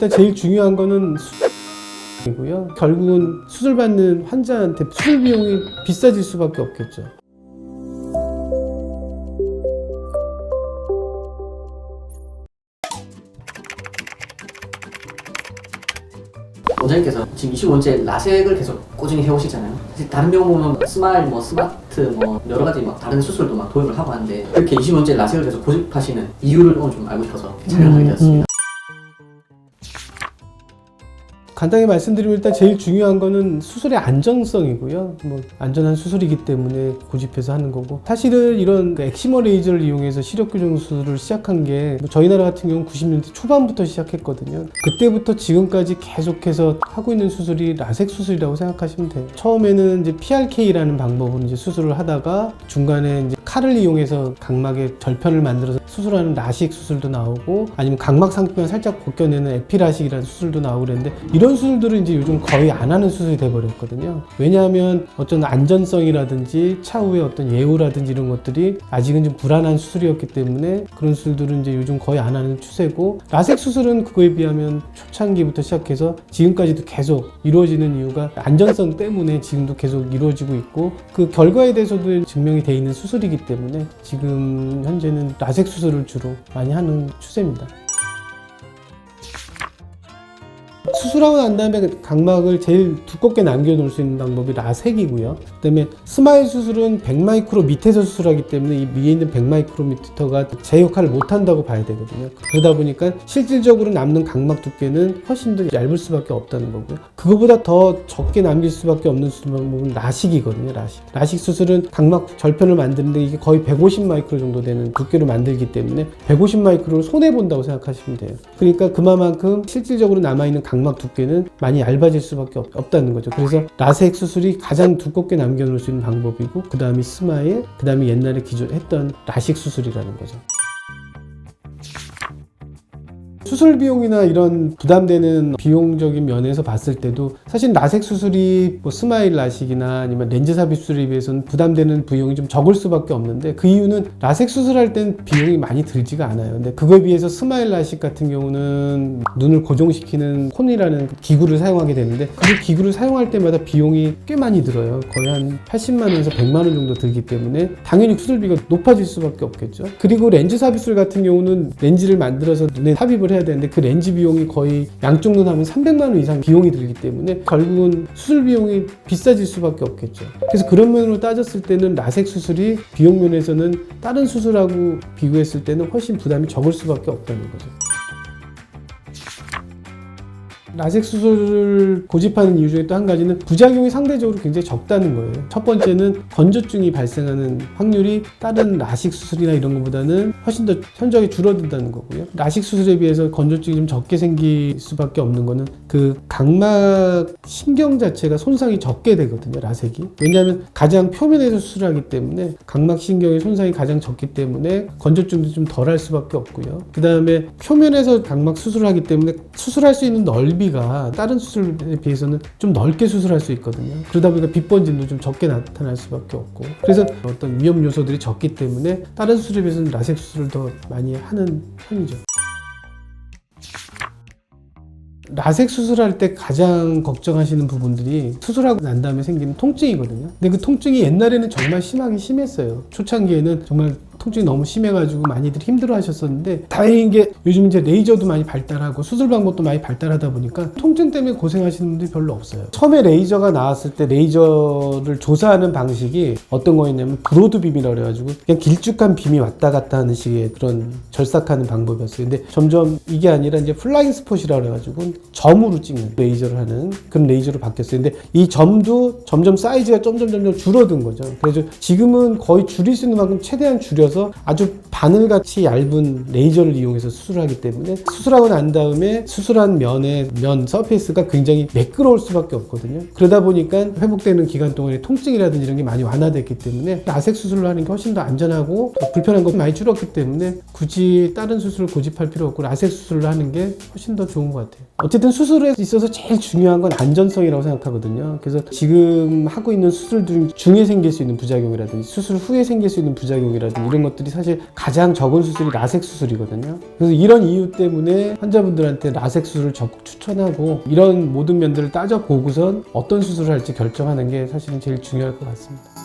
일단 제일 중요한 거는 수술이고요. 결국은 수술받는 환자한테 수술 비용이 비싸질 수밖에 없겠죠. 원장님께서 지금 25년째 라섹을 계속 꾸준히 해오시잖아요. 사실 다른 병원 보면 스마일, 스마트, 여러 가지 다른 수술도 도입을 하고 하는데 이렇게 25년째 라섹을 계속 고집하시는 이유를 오늘 좀 알고 싶어서 촬영하게 되었습니다. 간단히 말씀드리면 일단 제일 중요한 거는 수술의 안전성이고요. 안전한 수술이기 때문에 고집해서 하는 거고, 사실은 이런 엑시머 레이저를 이용해서 시력 교정 수술을 시작한 게 저희 나라 같은 경우는 90년대 초반부터 시작했거든요. 그때부터 지금까지 계속해서 하고 있는 수술이 라섹 수술이라고 생각하시면 돼요. 처음에는 이제 PRK라는 방법으로 이제 수술을 하다가 중간에 이제 칼을 이용해서 각막에 절편을 만들어서 수술하는 라식 수술도 나오고, 아니면 각막 상표만 살짝 벗겨내는 에피라식이라는 수술도 나오고 그랬는데, 이런 수술들은 이제 요즘 거의 안 하는 수술이 돼버렸거든요. 왜냐하면 어떤 안전성이라든지 차후에 어떤 예후라든지 이런 것들이 아직은 좀 불안한 수술이었기 때문에 그런 수술들은 이제 요즘 거의 안 하는 추세고, 라섹 수술은 그거에 비하면 초창기부터 시작해서 지금까지도 계속 이루어지는 이유가 안전성 때문에 지금도 계속 이루어지고 있고, 그 결과에 대해서도 증명이 돼 있는 수술이기 때문에 지금 현재는 라섹 수술을 주로 많이 하는 추세입니다. 수술하고 난 다음에 각막을 제일 두껍게 남겨놓을 수 있는 방법이 라섹이고요. 그 다음에 스마일 수술은 100마이크로 밑에서 수술하기 때문에 이 위에 있는 100마이크로미터가 제 역할을 못한다고 봐야 되거든요. 그러다 보니까 실질적으로 남는 각막 두께는 훨씬 더 얇을 수밖에 없다는 거고요. 그거보다 더 적게 남길 수밖에 없는 수술 방법은 라식이거든요. 라식 수술은 각막 절편을 만드는데 이게 거의 150마이크로 정도 되는 두께로 만들기 때문에 150마이크로를 손해본다고 생각하시면 돼요. 그러니까 그만큼 실질적으로 남아있는 각막 두께는 많이 얇아질 수밖에 없다는 거죠. 그래서 라섹 수술이 가장 두껍게 남겨놓을 수 있는 방법이고, 그 다음이 스마일, 그 다음이 옛날에 기존 했던 라식 수술이라는 거죠. 수술 비용이나 이런 부담되는 비용적인 면에서 봤을 때도 사실 라섹 수술이 스마일 라식이나 아니면 렌즈 삽입 수술에 비해서는 부담되는 비용이 좀 적을 수밖에 없는데, 그 이유는 라섹 수술할 땐 비용이 많이 들지가 않아요. 근데 그거에 비해서 스마일 라식 같은 경우는 눈을 고정시키는 콘이라는 기구를 사용하게 되는데, 그 기구를 사용할 때마다 비용이 꽤 많이 들어요. 거의 한 80만 원에서 100만 원 정도 들기 때문에 당연히 수술비가 높아질 수밖에 없겠죠. 그리고 렌즈 삽입 수술 같은 경우는 렌즈를 만들어서 눈에 삽입을 해야 되는데 그 렌즈 비용이 거의 양쪽 눈 하면 300만 원 이상 비용이 들기 때문에 결국은 수술 비용이 비싸질 수밖에 없겠죠. 그래서 그런 면으로 따졌을 때는 라섹 수술이 비용 면에서는 다른 수술하고 비교했을 때는 훨씬 부담이 적을 수밖에 없다는 거죠. 라섹 수술을 고집하는 이유 중에 또 한 가지는 부작용이 상대적으로 굉장히 적다는 거예요. 첫 번째는 건조증이 발생하는 확률이 다른 라식 수술이나 이런 것보다는 훨씬 더 현저하게 줄어든다는 거고요. 라식 수술에 비해서 건조증이 좀 적게 생길 수밖에 없는 거는 그 각막 신경 자체가 손상이 적게 되거든요, 라섹이. 왜냐하면 가장 표면에서 수술하기 때문에 각막 신경의 손상이 가장 적기 때문에 건조증도 좀 덜할 수밖에 없고요. 그 다음에 표면에서 각막 수술을 하기 때문에 수술할 수 있는 넓이가 다른 수술에 비해서는 좀 넓게 수술할 수 있거든요. 그러다 보니까 빛번짐도 좀 적게 나타날 수밖에 없고, 그래서 어떤 위험 요소들이 적기 때문에 다른 수술에 비해서는 라섹 수술을 더 많이 하는 편이죠. 라섹 수술할 때 가장 걱정하시는 부분들이 수술하고 난 다음에 생기는 통증이거든요. 근데 그 통증이 옛날에는 정말 심했어요. 초창기에는 정말 통증이 너무 심해가지고 많이들 힘들어 하셨었는데, 다행인 게 요즘 이제 레이저도 많이 발달하고 수술 방법도 많이 발달하다 보니까 통증 때문에 고생하시는 분들이 별로 없어요. 처음에 레이저가 나왔을 때 레이저를 조사하는 방식이 어떤 거였냐면 브로드 빔이라고 그래가지고 그냥 길쭉한 빔이 왔다 갔다 하는 식의 그런 절삭하는 방법이었어요. 근데 점점 이게 아니라 이제 플라잉 스폿이라고 그래가지고 점으로 찍는 레이저를 하는 그런 레이저로 바뀌었어요. 근데 이 점도 점점 사이즈가 점점 줄어든 거죠. 그래서 지금은 거의 줄일 수 있는 만큼 최대한 줄여서 아주 바늘같이 얇은 레이저를 이용해서 수술하기 때문에 수술하고 난 다음에 수술한 면 서페이스가 굉장히 매끄러울 수밖에 없거든요. 그러다 보니까 회복되는 기간 동안에 통증이라든지 이런 게 많이 완화됐기 때문에 라섹 수술을 하는 게 훨씬 더 안전하고 불편한 것도 많이 줄었기 때문에 굳이 다른 수술을 고집할 필요 없고 라섹 수술을 하는 게 훨씬 더 좋은 것 같아요. 어쨌든 수술에 있어서 제일 중요한 건 안전성이라고 생각하거든요. 그래서 지금 하고 있는 수술 중에 생길 수 있는 부작용이라든지 수술 후에 생길 수 있는 부작용이라든지 이런 이런 것들이 사실 가장 적은 수술이 라섹 수술이거든요. 그래서 이런 이유 때문에 환자분들한테 라섹 수술을 적극 추천하고 이런 모든 면들을 따져보고선 어떤 수술을 할지 결정하는 게 사실은 제일 중요할 것 같습니다.